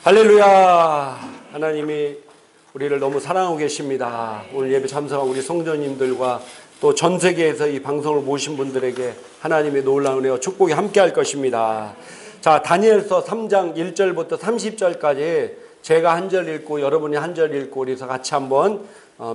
할렐루야. 하나님이 우리를 너무 사랑하고 계십니다. 오늘 예배 참석한 우리 성도님들과 또 전 세계에서 이 방송을 보신 분들에게 하나님의 놀라운 은혜와 축복이 함께 할 것입니다. 자, 다니엘서 3장 1절부터 30절까지 제가 한 절 읽고 여러분이 한 절 읽고 우리서 같이 한번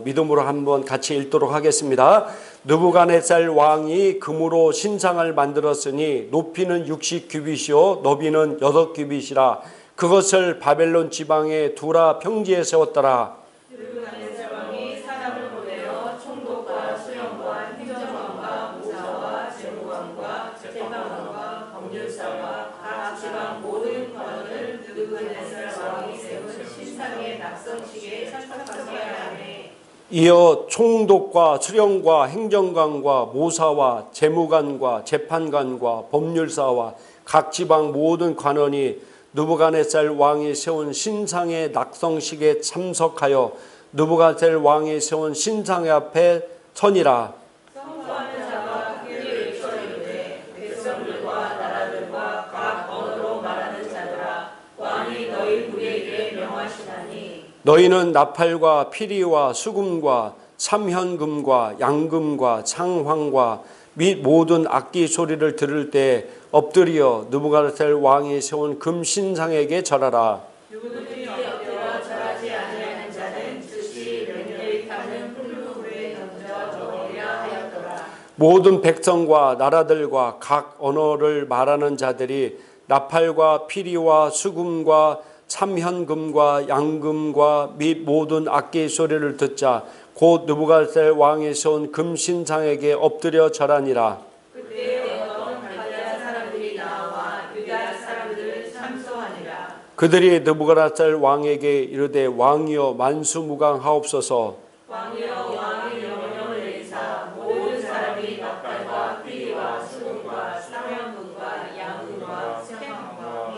믿음으로 한번 같이 읽도록 하겠습니다. 느부갓네살 왕이 금으로 신상을 만들었으니 높이는 60규빗이요 너비는 6규빗이라. 그것을 바벨론 지방의 두라 평지에 세웠더라. 느부갓네살 왕이 사람을 보내어 총독과 수령과 행정관과 모사와 재무관과 재판관과 법률사와 각 지방 모든 관원을 느부갓네살 왕이 세운 신상의 낙성식에 참석하게 하매 이어 총독과 수령과 행정관과 모사와 재무관과 재판관과 법률사와 각 지방 모든 관원이 느부갓네살 왕이 세운 신상의 낙성식에 참석하여 느부갓네살 왕이 세운 신상 앞에 서니라. 선포하는 자가 크게 외쳐이르되 백성들과 나라들과 각 언어로 말하는 자들아 왕이 너희 우리에게 명하시나니 너희는 나팔과 피리와 수금과 삼현금과 양금과 창황과 및 모든 악기 소리를 들을 때 엎드려 느부갓네살 왕이 세운 금 신상에게 절하라. 누구든지 엎드려 절하지 아니하는 자는 즉시 맹렬히 타는 풀무불에 던져 죽으리라 하였더라. 모든 백성과 나라들과 각 언어를 말하는 자들이 나팔과 피리와 수금과 삼현금과 양금과 및 모든 악기 소리를 듣자 곧 느부갓네살 왕이 세운 금 신상에게 엎드려 절하니라. 그때 어떤 갈대아 사람들이 나와 유다 사람들을 참소하니라. 그들이 느부갓네살 왕에게 이르되 왕이여 만수무강하옵소서. 왕이여 왕의 명령을 내리사 모든 사람이 나팔과 피리와 수금과 삼현금과 양금과 생황과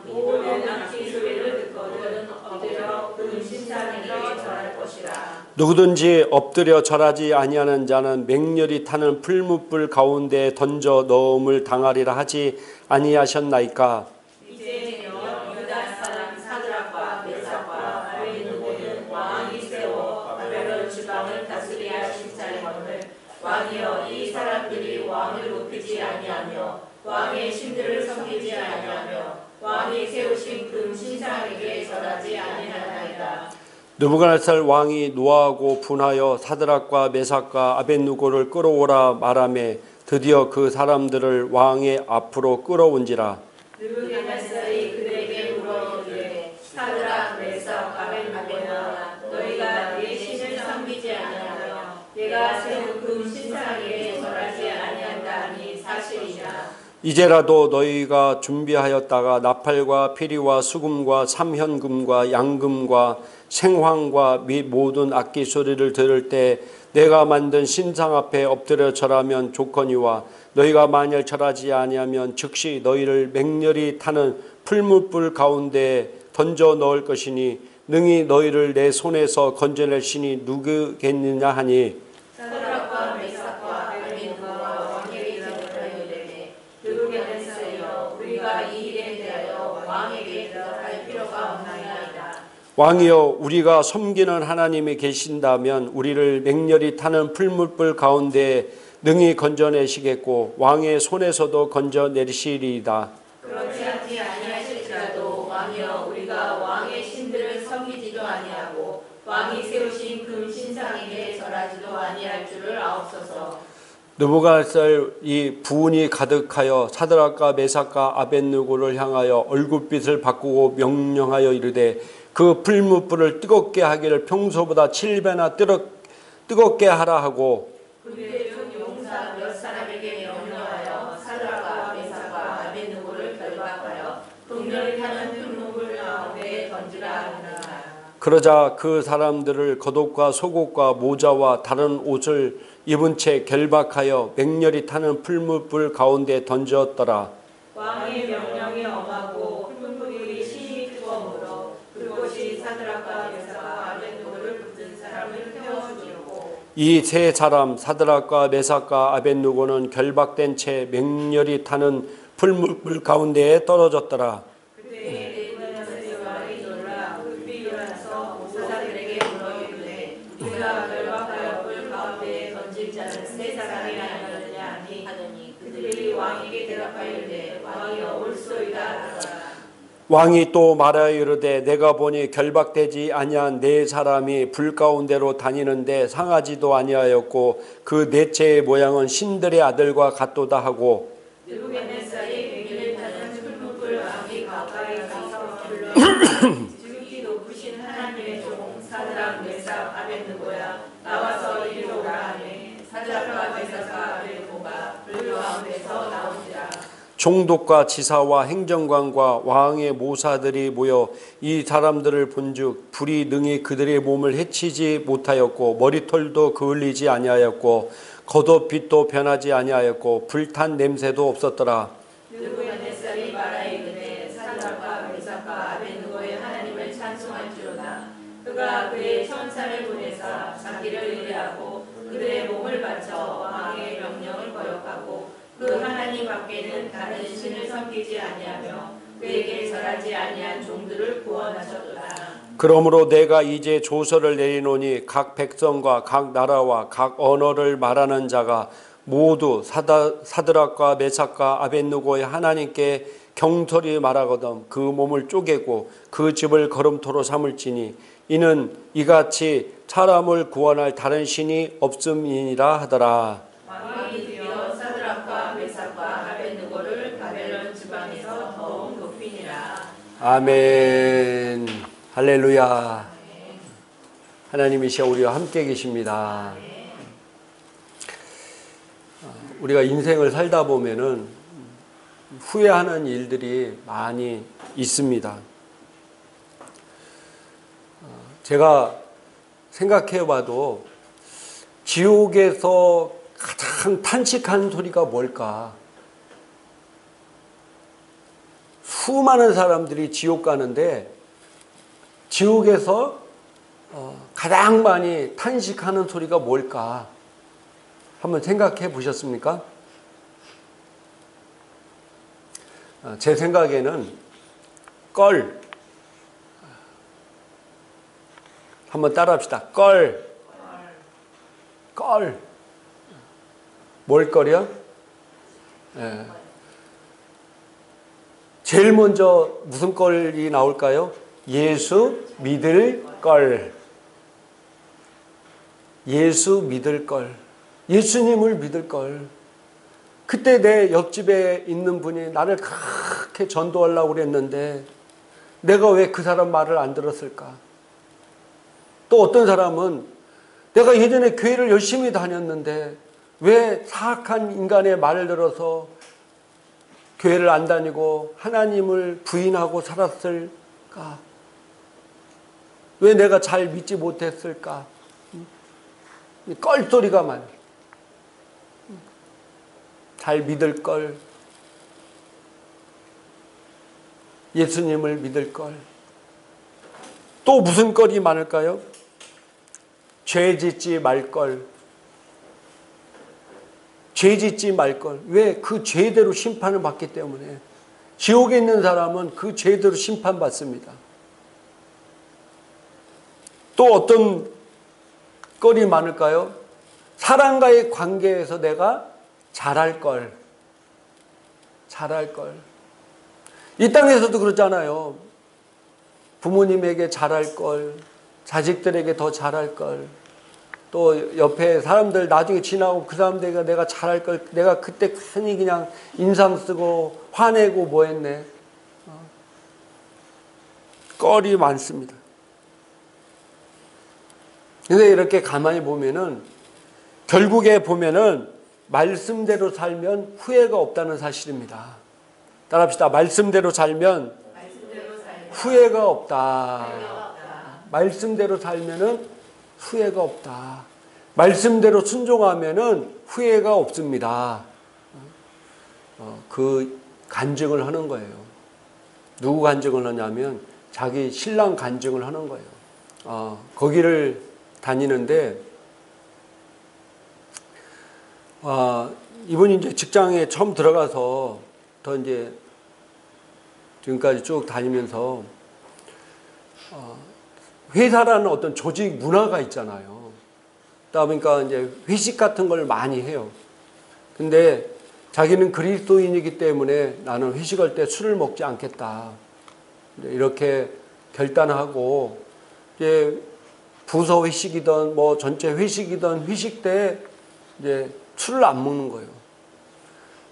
모든 악기 소리를 듣거든 엎드려 금 신상에게 절할 것이라. 누구든지 엎드려 절하지 아니하는 자는 맹렬히 타는 풀무불 가운데 던져 넣음을 당하리라 하지 아니하셨나이까. 이제 유다 사람 사드락과 메삭과 아벤느고는 왕이 세워 바벨론 지방을 다스리게 하신 자임을 왕이여 이 사람들이 왕을 높이지 아니하며 왕의 신들을 섬기지 아니하며 왕이 세우신 금 신상에게 절하지 아니하나이다. 느부갓네살 왕이 노하고 분하여 사드락과 메삭과 아벳느고를 끌어오라 말하매 드디어 그 사람들을 왕의 앞으로 끌어온지라. 느부갓네살이 그들에게 물어이르되 사드락 메삭 아벳느고나 너희가 내 신을 섬기지 아니하며 내가 세운 금 신상에게 절하지 아니한다니 사실이냐. 이제라도 너희가 준비하였다가 나팔과 피리와 수금과 삼현금과 양금과 생황과 및 모든 악기 소리를 들을 때 내가 만든 신상 앞에 엎드려 절하면 좋거니와 너희가 만일 절하지 아니하면 즉시 너희를 맹렬히 타는 풀무불 가운데 던져 넣을 것이니 능히 너희를 내 손에서 건져낼 신이 누구겠느냐 하니. 사드락과 메삭과 아벳느고가 왕에게 대답하이르되 느부갓네살이여 우리가 이 일에 대하여 왕에게 대답할 필요가 없나이다. 왕이여 우리가 섬기는 하나님이 계신다면 우리를 맹렬히 타는 풀무불 가운데 능히 건져내시겠고 왕의 손에서도 건져내리시리이다. 그렇지 않지 아니하실지라도 왕이여 우리가 왕의 신들을 섬기지도 아니하고 왕이 세우신 금 신상에게 절하지도 아니할 줄을 아옵소서. 느부갓네살이 부은이 가득하여 사드락과 메삭과 아벳느고를 향하여 얼굴빛을 바꾸고 명령하여 이르되 그 풀무불을 뜨겁게 하기를 평소보다 7배나 뜨겁게 하라 하고 그때 중 용사 몇 사람에게 명령하여 사드락과 메삭과 아벳느고를 결박하여 극렬히 타는 풀무불 가운데 던지라 하니라. 그러자 그 사람들을 겉옷과 속옷과 모자와 다른 옷을 입은 채 결박하여 맹렬히 타는 풀무불 가운데 던졌더라. 왕의 명령이 엄하고 풀무불이 심히 뜨거우므로 그곳이 사드락과 메삭과 아벳느고를 붙든 사람을 태워 죽이고 이 세 사람 사드락과 메삭과 아벳느고는 결박된 채 맹렬히 타는 풀무불 가운데에 떨어졌더라. 그때에 느부갓네살이 왕이 또 말하여 이르되 내가 보니 결박되지 아니한 네 사람이 불 가운데로 다니는데 상하지도 아니하였고 그 넷째의 모양은 신들의 아들과 같도다 하고 느부갓네살이 백일을 타는 풀무불 왕이 가까이 가서 불러 지극히 높으신 하나님의 종 사드락 메삭 아벳느고야 나와서 이리로 오라 하매 사드락과 메삭과 아벳느고가 불 가운데서 나오니라. 총독과 지사와 행정관과 왕의 모사들이 모여 이 사람들을 본즉 불이 능히 그들의 몸을 해치지 못하였고 머리털도 그을리지 아니하였고 겉옷빛도 변하지 아니하였고 불탄 냄새도 없었더라. 느부갓네살이 말하이르되 사드락과 메삭과 아벳느고의 하나님을 찬송할지로다. 그가 그의 천사를 보내사 자기를 의뢰하고 그들의 몸을 바쳐 왕의 명령을 거역하고 그 하나님 밖에는 다른 신을 섬기지 아니하며 그에게 절하지 아니한 종들을 구원하셨도다. 그러므로 내가 이제 조서를 내리노니 각 백성과 각 나라와 각 언어를 말하는 자가 모두 사드락과 메삭과 아벳느고의 하나님께 경솔히 말하거든 그 몸을 쪼개고 그 집을 거름토로 삼을지니 이는 이같이 사람을 구원할 다른 신이 없음이니라 하더라. 왕이 드디어 사드락과 메삭과 아벳느고를 바벨론 지방에서 더욱 높이니라. 아멘. 할렐루야. 하나님이 시아 우리와 함께 계십니다. 우리가 인생을 살다 보면은 후회하는 일들이 많이 있습니다. 제가 생각해 봐도 지옥에서 가장 탄식하는 소리가 뭘까? 수많은 사람들이 지옥 가는데 지옥에서 가장 많이 탄식하는 소리가 뭘까? 한번 생각해 보셨습니까? 제 생각에는 껄. 한번 따라 합시다. 껄. 껄. 뭘 껄이요? 예. 제일 먼저 무슨 껄이 나올까요? 예수 믿을 걸. 예수 믿을 걸. 예수님을 믿을 걸. 그때 내 옆집에 있는 분이 나를 그렇게 전도하려고 그랬는데 내가 왜 그 사람 말을 안 들었을까? 또 어떤 사람은 내가 예전에 교회를 열심히 다녔는데 왜 사악한 인간의 말을 들어서 교회를 안 다니고 하나님을 부인하고 살았을까? 왜 내가 잘 믿지 못했을까? 껄소리가 많아. 잘 믿을 걸. 예수님을 믿을 걸. 또 무슨 걸이 많을까요? 죄 짓지 말 걸. 죄 짓지 말 걸. 왜? 그 죄대로 심판을 받기 때문에. 지옥에 있는 사람은 그 죄대로 심판받습니다. 또 어떤 걸이 많을까요? 사람과의 관계에서 내가 잘할 걸. 잘할 걸. 이 땅에서도 그렇잖아요. 부모님에게 잘할 걸. 자식들에게 더 잘할 걸. 또 옆에 사람들 나중에 지나고 그 사람들에게 내가 잘할 걸. 내가 그때 괜히 그냥 인상 쓰고 화내고 뭐 했네. 껄이 많습니다. 근데 이렇게 가만히 보면은 결국에 보면은 말씀대로 살면 후회가 없다는 사실입니다. 따라합시다. 말씀대로 살면 후회가 없다. 말씀대로 살면은 후회가 없다. 말씀대로 순종하면은 후회가 없습니다. 그 간증을 하는 거예요. 누구 간증을 하냐면 자기 신랑 간증을 하는 거예요. 거기를 다니는데 이분이 이제 직장에 처음 들어가서 더 이제 지금까지 쭉 다니면서 회사라는 어떤 조직 문화가 있잖아요. 그러다 보니까 이제 회식 같은 걸 많이 해요. 근데 자기는 그리스도인이기 때문에 나는 회식할 때 술을 먹지 않겠다. 이렇게 결단하고 이제 부서 회식이든 뭐 전체 회식이든 회식 때 이제 술을 안 먹는 거예요.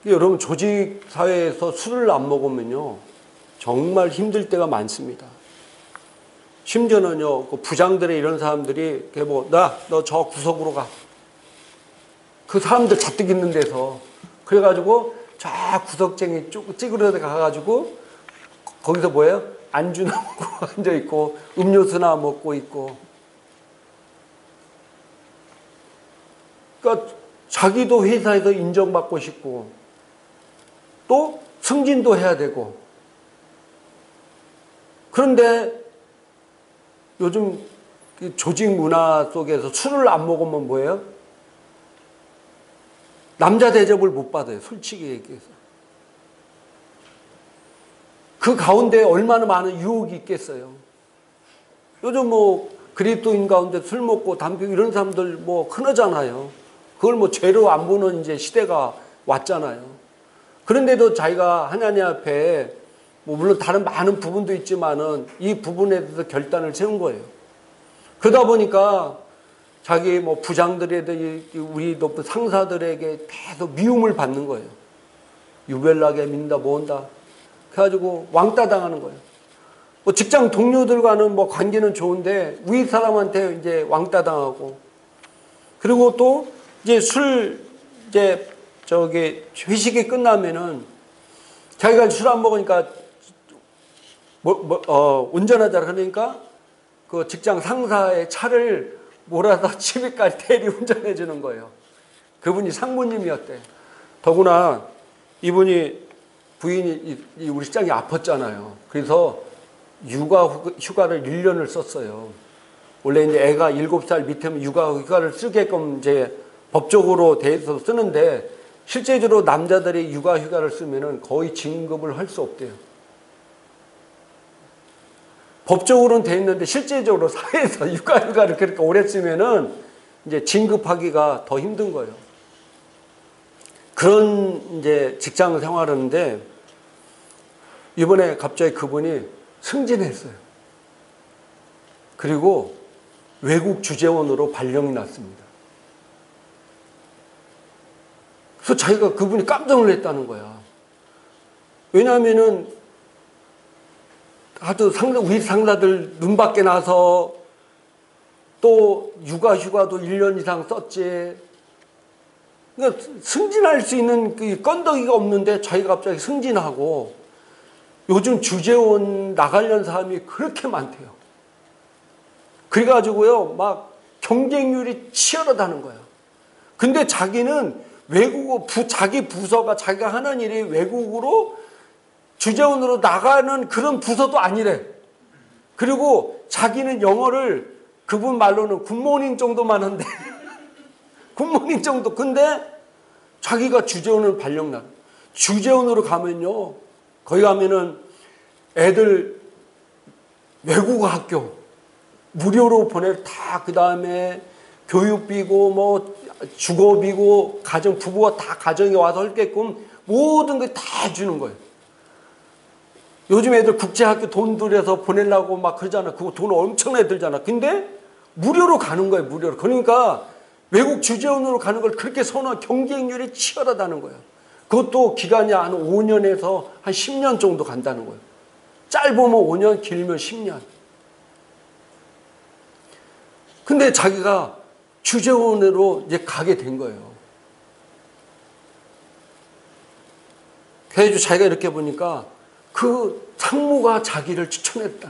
여러분 조직 사회에서 술을 안 먹으면요 정말 힘들 때가 많습니다. 심지어는요 그 부장들의 이런 사람들이 너 저 구석으로 가. 그 사람들 잔뜩 있는 데서 그래가지고 저 구석쟁이 찌그러져 가가지고 거기서 뭐예요? 안주나 먹고 앉아 있고 음료수나 먹고 있고. 그러니까 자기도 회사에서 인정받고 싶고 또 승진도 해야 되고. 그런데 요즘 조직 문화 속에서 술을 안 먹으면 뭐예요? 남자 대접을 못 받아요. 솔직히 얘기해서. 그 가운데 얼마나 많은 유혹이 있겠어요. 요즘 뭐 그리스도인 가운데 술 먹고 담배 이런 사람들 뭐 흔하잖아요. 그걸 뭐 죄로 안 보는 이제 시대가 왔잖아요. 그런데도 자기가 하나님 앞에 뭐 물론 다른 많은 부분도 있지만은 이 부분에 대해서 결단을 세운 거예요. 그러다 보니까 자기 뭐 부장들에게 우리 높은 상사들에게 계속 미움을 받는 거예요. 유별나게 민다 뭐한다. 그래가지고 왕따 당하는 거예요. 뭐 직장 동료들과는 뭐 관계는 좋은데 위 사람한테 이제 왕따 당하고. 그리고 또 이제 회식이 끝나면은 자기가 술 안 먹으니까 운전하자 그러니까 그 직장 상사의 차를 몰아서 집에까지 대리 운전해 주는 거예요. 그분이 상무님이었대. 더구나 이분이 부인이 우리 시장이 아팠잖아요. 그래서 휴가를 1년을 썼어요. 원래 이제 애가 7살 밑에면 휴가를 쓰게끔 이제 법적으로 돼서 쓰는데 실제적으로 남자들이 휴가를 쓰면은 거의 진급을 할 수 없대요. 법적으로는 돼 있는데 실제적으로 사회에서 휴가를 그렇게 오래 쓰면은 이제 진급하기가 더 힘든 거예요. 그런 이제 직장 생활하는데 이번에 갑자기 그분이 승진했어요. 그리고 외국 주재원으로 발령이 났습니다. 그래서 자기가 그분이 깜짝 놀랐다는 거야. 왜냐하면은 하도 우리 상사들 눈 밖에 나서 또 휴가도 1년 이상 썼지. 그러니까 승진할 수 있는 그 건더기가 없는데 자기가 갑자기 승진하고 요즘 주재원 나가려는 사람이 그렇게 많대요. 그래가지고요, 막 경쟁률이 치열하다는 거예요. 근데 자기는 자기 부서가 자기가 하는 일이 외국으로 주재원으로 나가는 그런 부서도 아니래. 그리고 자기는 영어를 그분 말로는 굿모닝 정도만 한대. 굿모닝 정도. 근데 자기가 주재원을 발령나. 주재원으로 가면요. 거기 가면은 애들 외국어 학교 무료로 다 그 다음에 교육비고 뭐 주거비고 부부가 다 가정에 와서 할게끔 모든 걸 다 해주는 거예요. 요즘 애들 국제학교 돈 들여서 보내려고 막 그러잖아. 그거 돈 엄청나게 들잖아. 근데 무료로 가는 거예요. 무료로. 그러니까 외국 주재원으로 가는 걸 그렇게 선호한 경쟁률이 치열하다는 거예요. 그것도 기간이 한 5년에서 한 10년 정도 간다는 거예요. 짧으면 5년, 길면 10년. 근데 자기가 주재원으로 이제 가게 된 거예요. 그래서 자기가 이렇게 보니까 그 상무가 자기를 추천했다.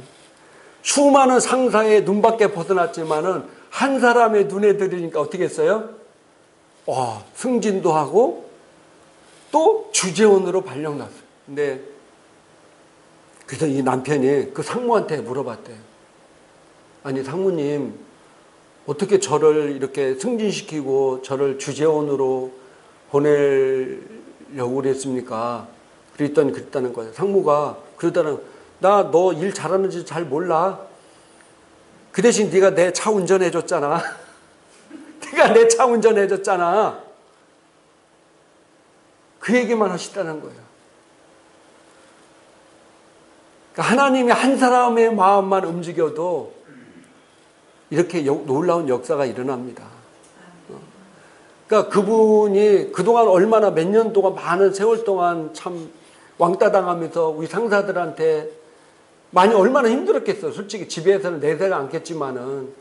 수많은 상사의 눈밖에 벗어났지만은 한 사람의 눈에 들으니까 어떻게 했어요? 승진도 하고 또 주재원으로 발령났어요. 근데 그래서 이 남편이 그 상무한테 물어봤대요. 아니 상무님 어떻게 저를 이렇게 승진시키고 저를 주재원으로 보내려고 그랬습니까? 그랬다는 거예요. 상무가 그러다는 나 너 일 잘하는지 잘 몰라. 그 대신 네가 내 차 운전해 줬잖아. 네가 내 차 운전해 줬잖아. 그 얘기만 하시다는 거예요. 그러니까 하나님이 한 사람의 마음만 움직여도 이렇게 놀라운 역사가 일어납니다. 그러니까 그분이 그동안 얼마나 몇 년 동안 많은 세월 동안 참 왕따 당하면서 우리 상사들한테 많이 얼마나 힘들었겠어요. 솔직히 집에서는 내세가 않겠지만은.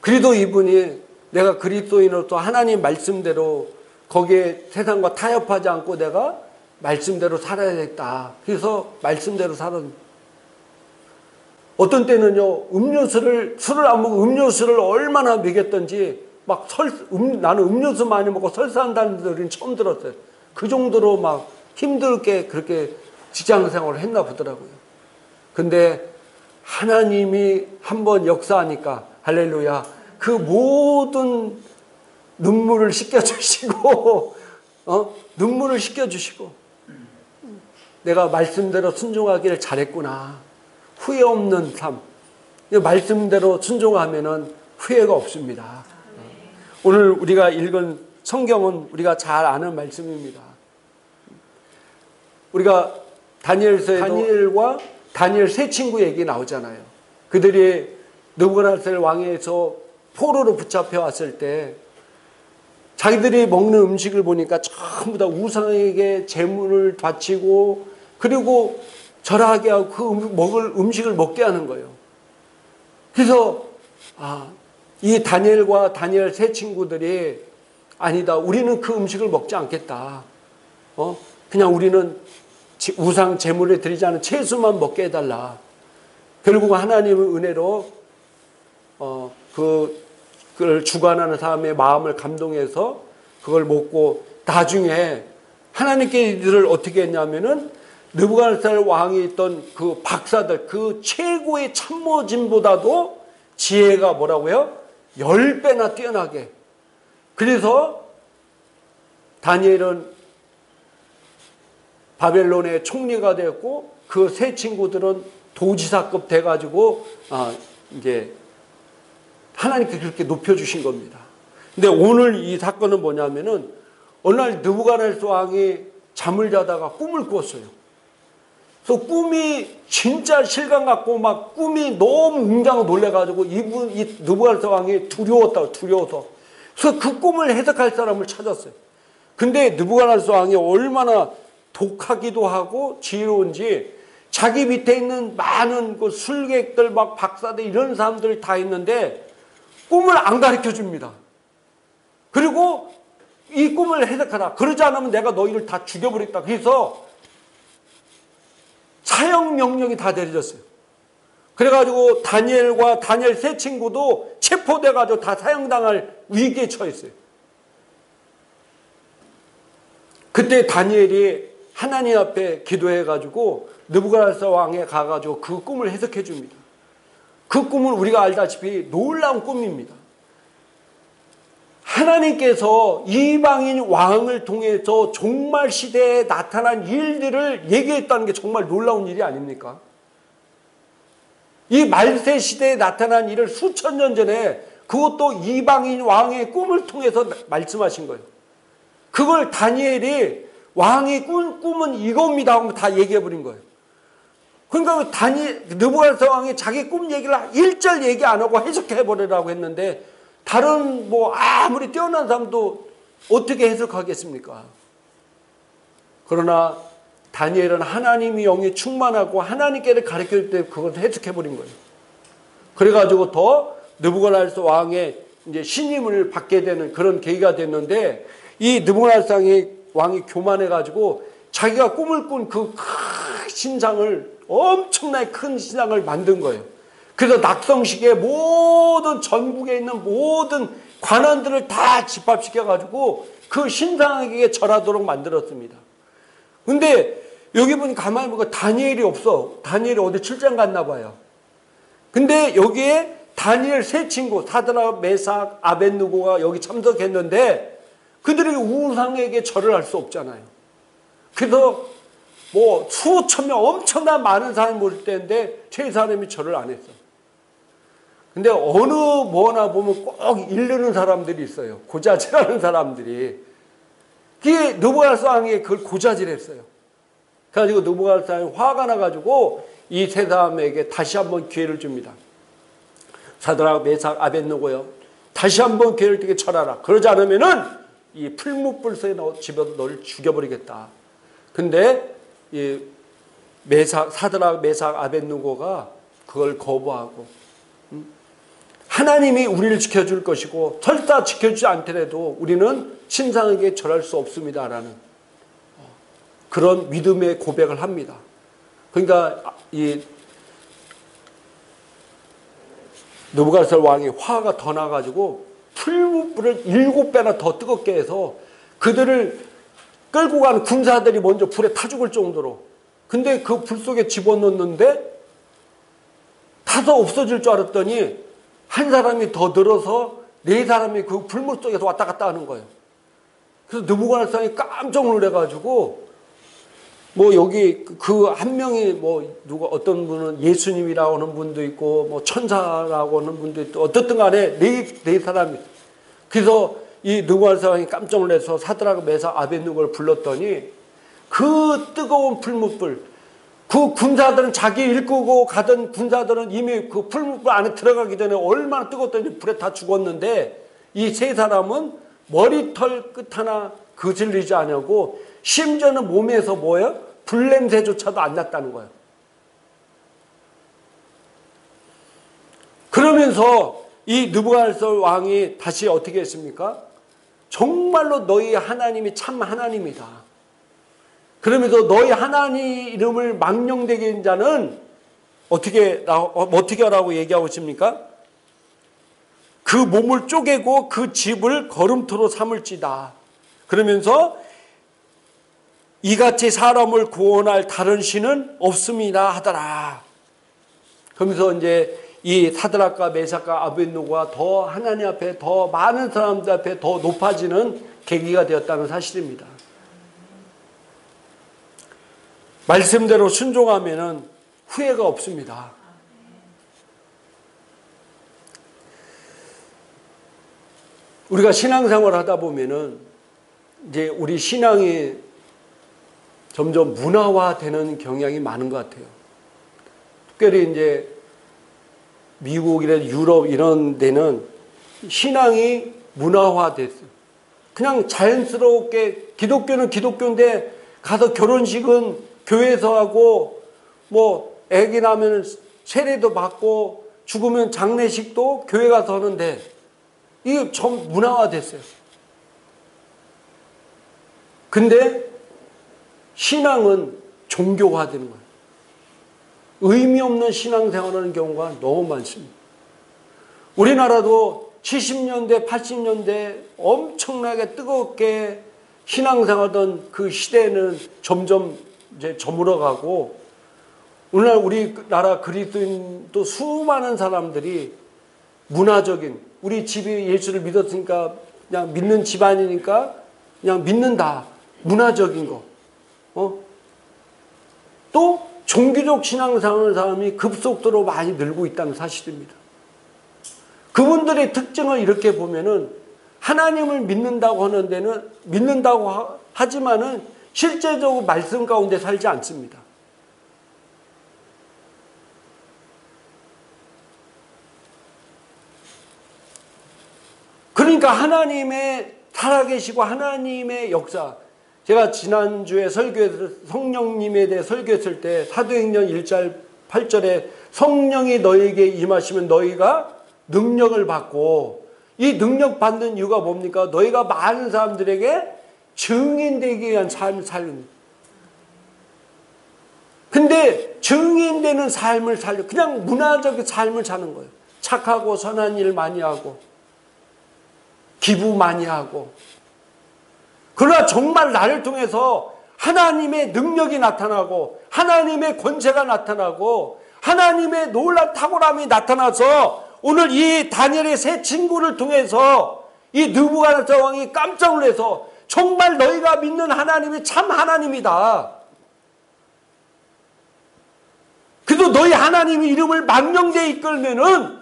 그래도 이분이 내가 그리스도인으로서 하나님 말씀대로 거기에 세상과 타협하지 않고 내가 말씀대로 살아야겠다. 그래서 말씀대로 살았. 어떤 때는요, 술을 안 먹고 음료수를 얼마나 먹였던지 막 나는 음료수 많이 먹고 설사한다는 소리는 처음 들었어요. 그 정도로 막 힘들게 그렇게 직장 생활을 했나 보더라고요. 근데 하나님이 한번 역사하니까 할렐루야, 그 모든 눈물을 씻겨주시고 눈물을 씻겨주시고 내가 말씀대로 순종하기를 잘했구나. 후회 없는 삶. 말씀대로 순종하면은 후회가 없습니다. 오늘 우리가 읽은 성경은 우리가 잘 아는 말씀입니다. 우리가 다니엘서에도 다니엘과 다니엘 세 친구 얘기 나오잖아요. 그들이 느부갓네살 왕에서 포로로 붙잡혀 왔을 때 자기들이 먹는 음식을 보니까 전부 다 우상에게 제물을 바치고 그리고 절하게 하고 그 먹을 음식을 먹게 하는 거예요. 그래서 이 다니엘과 다니엘 세 친구들이 아니다. 우리는 그 음식을 먹지 않겠다. 그냥 우리는 우상 제물에 드리지 않은 채소만 먹게 해달라. 결국 하나님의 은혜로 그걸 주관하는 사람의 마음을 감동해서 그걸 먹고 나중에 하나님께 이들을 어떻게 했냐면은 느부갓네살 왕이 있던 그 박사들 그 최고의 참모진보다도 지혜가 뭐라고요? 10배나 뛰어나게. 그래서 다니엘은 바벨론의 총리가 되었고 그 세 친구들은 도지사급 돼가지고 이제 하나님께 그렇게 높여주신 겁니다. 근데 오늘 이 사건은 뭐냐면은 어느 날 느부갓네살 왕이 잠을 자다가 꿈을 꿨어요. 그래서 꿈이 진짜 실감 같고 막 꿈이 너무 웅장하고 놀래가지고 이 느부갓네살 왕이 두려워서. 그래서 그 꿈을 해석할 사람을 찾았어요. 근데 느부갓네살 왕이 얼마나 독하기도 하고 지혜로운지 자기 밑에 있는 많은 그 술객들 막 박사들 이런 사람들 다 있는데 꿈을 안 가르쳐 줍니다. 그리고 이 꿈을 해석하라. 그러지 않으면 내가 너희를 다 죽여버리겠다. 그래서 사형 명령이 다 내려졌어요. 그래가지고 다니엘과 다니엘 세 친구도 체포돼가지고 다 사형당할 위기에 처했어요. 그때 다니엘이 하나님 앞에 기도해가지고 느부갓네살 왕에 가가지고 그 꿈을 해석해 줍니다. 그 꿈은 우리가 알다시피 놀라운 꿈입니다. 하나님께서 이방인 왕을 통해서 종말 시대에 나타난 일들을 얘기했다는 게 정말 놀라운 일이 아닙니까? 이 말세 시대에 나타난 일을 수천 년 전에 그것도 이방인 왕의 꿈을 통해서 말씀하신 거예요. 그걸 다니엘이 왕이 꾼 꿈은 이겁니다 하고 다 얘기해버린 거예요. 그러니까 느부갓네살 왕이 자기 꿈 얘기를 1절 얘기 안 하고 해석해버리라고 했는데 다른 아무리 뛰어난 사람도 어떻게 해석하겠습니까? 그러나 다니엘은 하나님의 영이 충만하고 하나님께를 가르칠 때 그걸 해석해버린 거예요. 그래가지고 더 느부갓네살 왕의 이제 신임을 받게 되는 그런 계기가 됐는데 이 느부갓네살 왕이 교만해가지고 자기가 꿈을 꾼 그 큰 신상을 엄청나게 큰 신상을 만든 거예요. 그래서 낙성식에 모든 전국에 있는 모든 관원들을 다 집합시켜가지고 그 신상에게 절하도록 만들었습니다. 근데 여기 보니까 가만히 보니까 다니엘이 없어. 다니엘이 어디 출장 갔나 봐요. 근데 여기에 다니엘 세 친구 사드락, 메삭, 아벳느고가 여기 참석했는데 그들이 우상에게 절을 할 수 없잖아요. 그래서 수천 명 엄청난 많은 사람이 모일 때인데 세 사람이 절을 안 했어. 근데 어느 뭐나 보면 꼭 이르는 사람들이 있어요. 고자질하는 사람들이. 그게 느부갓네살 왕이 그걸 고자질했어요. 그래가지고 느부갓네살이 화가 나가지고 이 세 사람에게 다시 한번 기회를 줍니다. 사드락, 메삭, 아벳느고요, 다시 한번 기회를 주게 철하라. 그러지 않으면은 이 풀무불 속에 집어서 너를 죽여버리겠다. 근데 이 사드락, 메삭, 아벳느고가 그걸 거부하고, 하나님이 우리를 지켜줄 것이고 설사 지켜주지 않더라도 우리는 신상에게 절할 수 없습니다라는 그런 믿음의 고백을 합니다. 그러니까 이 느부갓네살 왕이 화가 더 나가지고 풀무불을 7배나 더 뜨겁게 해서 그들을 끌고 가는 군사들이 먼저 불에 타 죽을 정도로, 근데 그 불 속에 집어넣는데 타서 없어질 줄 알았더니 한 사람이 더 늘어서 4사람이 그 불물 속에서 왔다 갔다 하는 거예요. 그래서 느부갓네살이 깜짝 놀래가지고, 뭐 여기 그 한 명이 뭐 누가 어떤 분은 예수님이라고 하는 분도 있고 뭐 천사라고 하는 분도 있고 어떻든 간에 네 사람이, 그래서 이 느부갓네살이 깜짝 놀라서 사드락, 메삭, 아벳느고를 불렀더니 그 뜨거운 풀무불, 그 군사들은 자기 일구고 가던 군사들은 이미 그 풀무불 안에 들어가기 전에 얼마나 뜨거웠던지 불에 다 죽었는데 이 세 사람은 머리털 끝 하나 그슬리지 않냐고, 심지어는 몸에서 뭐예요? 불냄새조차도 안 났다는 거예요. 그러면서 이 느부갓네살 왕이 다시 어떻게 했습니까? 정말로 너희 하나님이 참 하나님이다. 그러면서 너희 하나님 이름을 망령되게 한 자는 어떻게 하라고 얘기하고 있습니까? 그 몸을 쪼개고 그 집을 거름토로 삼을지다. 그러면서 이같이 사람을 구원할 다른 신은 없습니다 하더라. 그러면서 이제 이 사드락과 메삭과 아벳느고가 더 하나님 앞에, 더 많은 사람들 앞에 더 높아지는 계기가 되었다는 사실입니다. 말씀대로 순종하면은 후회가 없습니다. 우리가 신앙생활을 하다 보면은 이제 우리 신앙이 점점 문화화되는 경향이 많은 것 같아요. 특별히 이제 미국이나 유럽 이런 데는 신앙이 문화화됐어요. 그냥 자연스럽게 기독교는 기독교인데 가서 결혼식은 교회에서 하고, 뭐 아기 나면 세례도 받고 죽으면 장례식도 교회 가서 하는데 이게 좀 문화화됐어요. 근데 신앙은 종교화되는 거예요. 의미 없는 신앙생활하는 경우가 너무 많습니다. 우리나라도 70년대, 80년대 엄청나게 뜨겁게 신앙생활하던 그 시대는 점점 이제 저물어가고, 오늘날 우리나라 그리스도인도 수많은 사람들이 문화적인, 우리 집이 예수를 믿었으니까 그냥 믿는 집안이니까 그냥 믿는다, 문화적인 거, 또 종교적 신앙생활하는 사람이 급속도로 많이 늘고 있다는 사실입니다. 그분들의 특징을 이렇게 보면은 하나님을 믿는다고 하는 데는 믿는다고 하지만은 실제적으로 말씀 가운데 살지 않습니다. 그러니까 하나님의 살아계시고 하나님의 역사, 제가 지난주에 설교에서 성령님에 대해 설교했을 때 사도행전 1절 8절에 성령이 너희에게 임하시면 너희가 능력을 받고, 이 능력 받는 이유가 뭡니까? 너희가 많은 사람들에게 증인되기 위한 삶을 살는. 근데 증인되는 삶을 살려, 그냥 문화적인 삶을 사는 거예요. 착하고 선한 일 많이 하고 기부 많이 하고. 그러나 정말 나를 통해서 하나님의 능력이 나타나고 하나님의 권세가 나타나고 하나님의 놀라운 탁월함이 나타나서 오늘 이 다니엘의 세 친구를 통해서 이 느부갓네살 왕이 깜짝 놀라서 정말 너희가 믿는 하나님이 참 하나님이다. 그래도 너희 하나님의 이름을 망령되이 이끌면은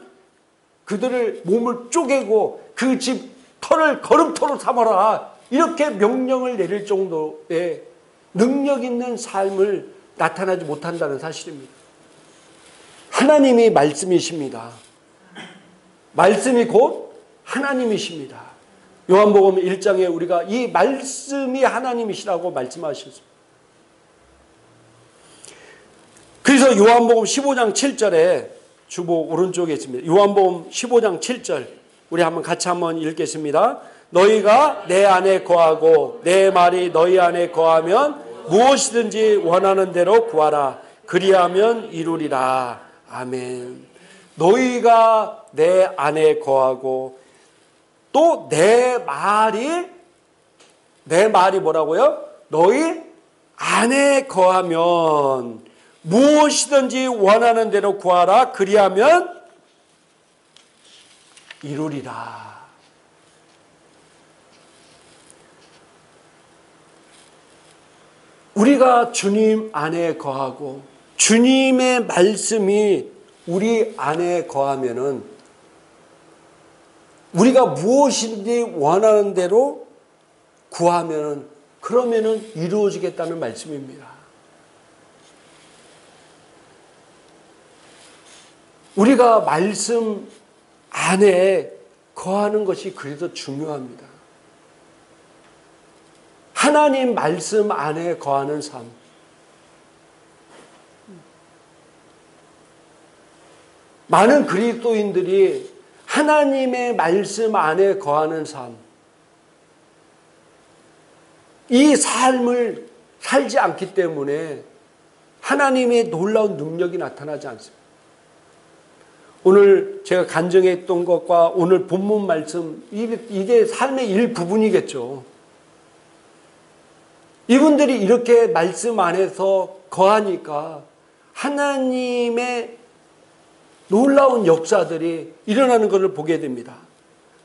그들을 몸을 쪼개고 그 집 터를 거름토로 삼아라. 이렇게 명령을 내릴 정도의 능력 있는 삶을 나타나지 못한다는 사실입니다. 하나님이 말씀이십니다. 말씀이 곧 하나님이십니다. 요한복음 1장에 우리가 이 말씀이 하나님이시라고 말씀하셨습니다. 그래서 요한복음 15장 7절에 주보 오른쪽에 있습니다. 요한복음 15장 7절 우리 같이 한번 읽겠습니다. 너희가 내 안에 거하고 내 말이 너희 안에 거하면 무엇이든지 원하는 대로 구하라. 그리하면 이루리라. 아멘. 너희가 내 안에 거하고 또 내 말이 뭐라고요? 너희 안에 거하면 무엇이든지 원하는 대로 구하라. 그리하면 이루리라. 우리가 주님 안에 거하고 주님의 말씀이 우리 안에 거하면은 우리가 무엇이든지 원하는 대로 구하면은 그러면은 이루어지겠다는 말씀입니다. 우리가 말씀 안에 거하는 것이 그래서 중요합니다. 하나님 말씀 안에 거하는 삶. 많은 그리스도인들이 하나님의 말씀 안에 거하는 삶. 이 삶을 살지 않기 때문에 하나님의 놀라운 능력이 나타나지 않습니다. 오늘 제가 간증했던 것과 오늘 본문 말씀, 이게 삶의 일부분이겠죠. 이분들이 이렇게 말씀 안에서 거하니까 하나님의 놀라운 역사들이 일어나는 것을 보게 됩니다.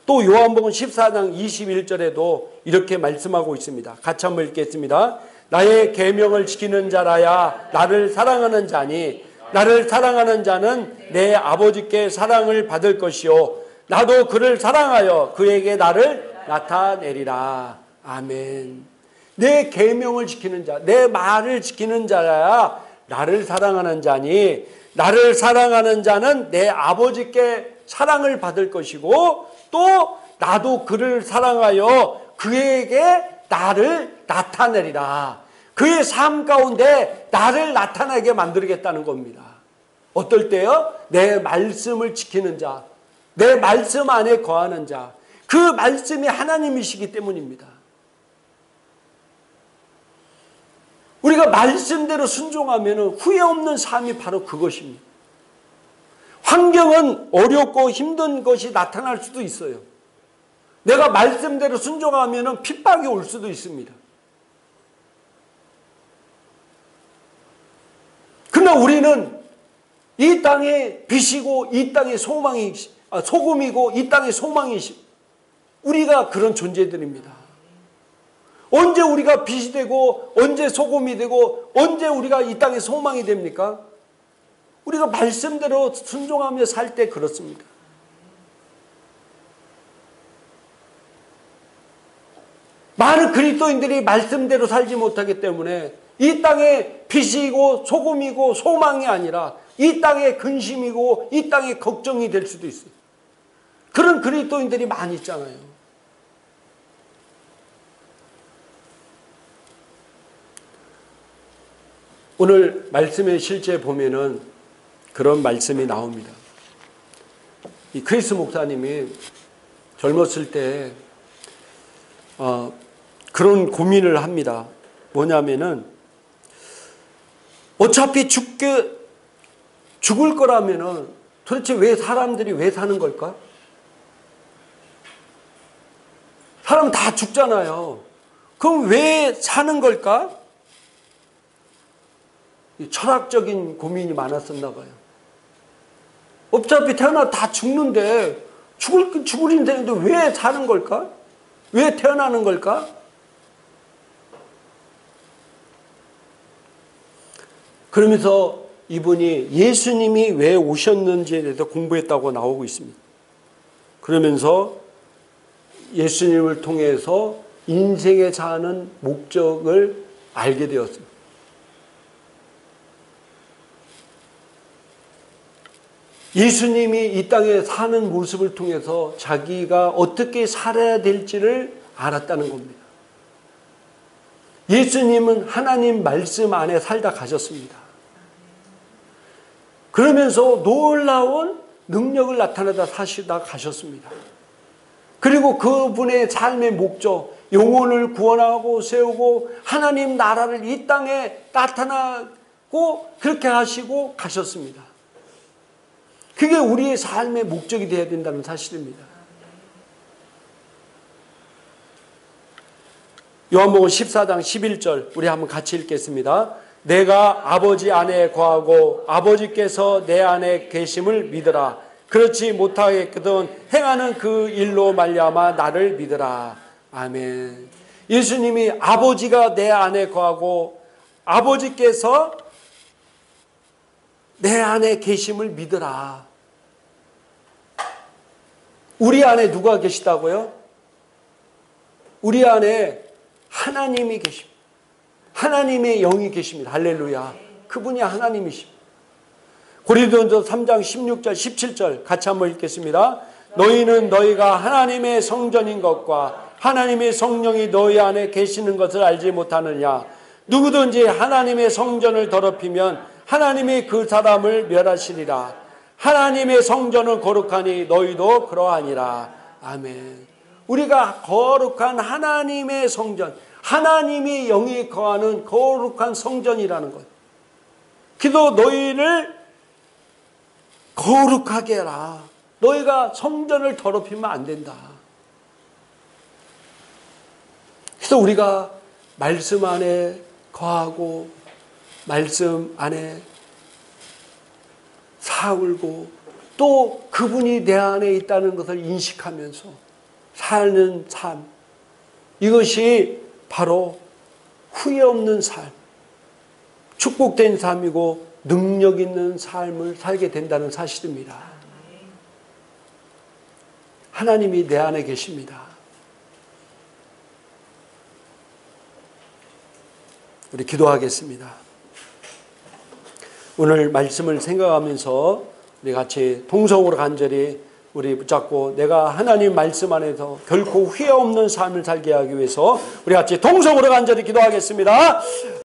또 요한복음 14장 21절에도 이렇게 말씀하고 있습니다. 같이 한번 읽겠습니다. 나의 계명을 지키는 자라야 나를 사랑하는 자니 나를 사랑하는 자는 내 아버지께 사랑을 받을 것이요 나도 그를 사랑하여 그에게 나를 나타내리라. 아멘. 내 계명을 지키는 자, 내 말을 지키는 자야 나를 사랑하는 자니 나를 사랑하는 자는 내 아버지께 사랑을 받을 것이고 또 나도 그를 사랑하여 그에게 나를 나타내리라. 그의 삶 가운데 나를 나타나게 만들겠다는 겁니다. 어떨 때요? 내 말씀을 지키는 자, 내 말씀 안에 거하는 자, 그 말씀이 하나님이시기 때문입니다. 우리가 말씀대로 순종하면 후회 없는 삶이 바로 그것입니다. 환경은 어렵고 힘든 것이 나타날 수도 있어요. 내가 말씀대로 순종하면 핍박이 올 수도 있습니다. 그러나 우리는 이 땅의 빛이고 이 땅의 소금이고 이 땅의 소망이시 우리가 그런 존재들입니다. 언제 우리가 빛이 되고 언제 소금이 되고 언제 우리가 이 땅의 소망이 됩니까? 우리가 말씀대로 순종하며 살 때 그렇습니다. 많은 그리스도인들이 말씀대로 살지 못하기 때문에 이 땅의 빛이고 소금이고 소망이 아니라 이 땅의 근심이고 이 땅의 걱정이 될 수도 있어요. 그런 그리스도인들이 많이 있잖아요. 오늘 말씀에 실제 보면은 그런 말씀이 나옵니다. 이 크리스 목사님이 젊었을 때 그런 고민을 합니다. 뭐냐면은 어차피 죽을 거라면은 도대체 왜 사람들이 왜 사는 걸까? 사람 다 죽잖아요. 그럼 왜 사는 걸까? 철학적인 고민이 많았었나 봐요. 어차피 태어나 다 죽는데 죽을 인생인데 왜 사는 걸까? 왜 태어나는 걸까? 그러면서 이분이 예수님이 왜 오셨는지에 대해서 공부했다고 나오고 있습니다. 그러면서 예수님을 통해서 인생에 사는 목적을 알게 되었습니다. 예수님이 이 땅에 사는 모습을 통해서 자기가 어떻게 살아야 될지를 알았다는 겁니다. 예수님은 하나님 말씀 안에 살다 가셨습니다. 그러면서 놀라운 능력을 나타내다 사시다 가셨습니다. 그리고 그분의 삶의 목적, 영혼을 구원하고 세우고 하나님 나라를 이 땅에 나타나고 그렇게 하시고 가셨습니다. 그게 우리의 삶의 목적이 되어야 된다는 사실입니다. 요한복음 14장 11절 우리 한번 같이 읽겠습니다. 내가 아버지 안에 거하고 아버지께서 내 안에 계심을 믿으라. 그렇지 못하겠거든 행하는 그 일로 말미암아 나를 믿으라. 아멘. 예수님이 아버지가 내 안에 거하고 아버지께서 내 안에 계심을 믿으라. 우리 안에 누가 계시다고요? 우리 안에 하나님이 계십니다. 하나님의 영이 계십니다. 할렐루야. 그분이 하나님이십니다. 고린도전서 3장 16절 17절 같이 한번 읽겠습니다. 너희는 너희가 하나님의 성전인 것과 하나님의 성령이 너희 안에 계시는 것을 알지 못하느냐. 누구든지 하나님의 성전을 더럽히면 하나님이 그 사람을 멸하시리라. 하나님의 성전은 거룩하니 너희도 그러하니라. 아멘. 우리가 거룩한 하나님의 성전, 하나님의 영이 거하는 거룩한 성전이라는 것. 기도 너희를 거룩하게 해라. 너희가 성전을 더럽히면 안 된다. 그래서 우리가 말씀 안에 거하고 말씀 안에 사울고 또 그분이 내 안에 있다는 것을 인식하면서 사는 삶, 이것이 바로 후회 없는 삶, 축복된 삶이고 능력 있는 삶을 살게 된다는 사실입니다. 하나님이 내 안에 계십니다. 우리 기도하겠습니다. 오늘 말씀을 생각하면서 우리 같이 통성으로 간절히 우리 붙잡고 내가 하나님 말씀 안에서 결코 후회 없는 삶을 살게 하기 위해서 우리 같이 통성으로 간절히 기도하겠습니다.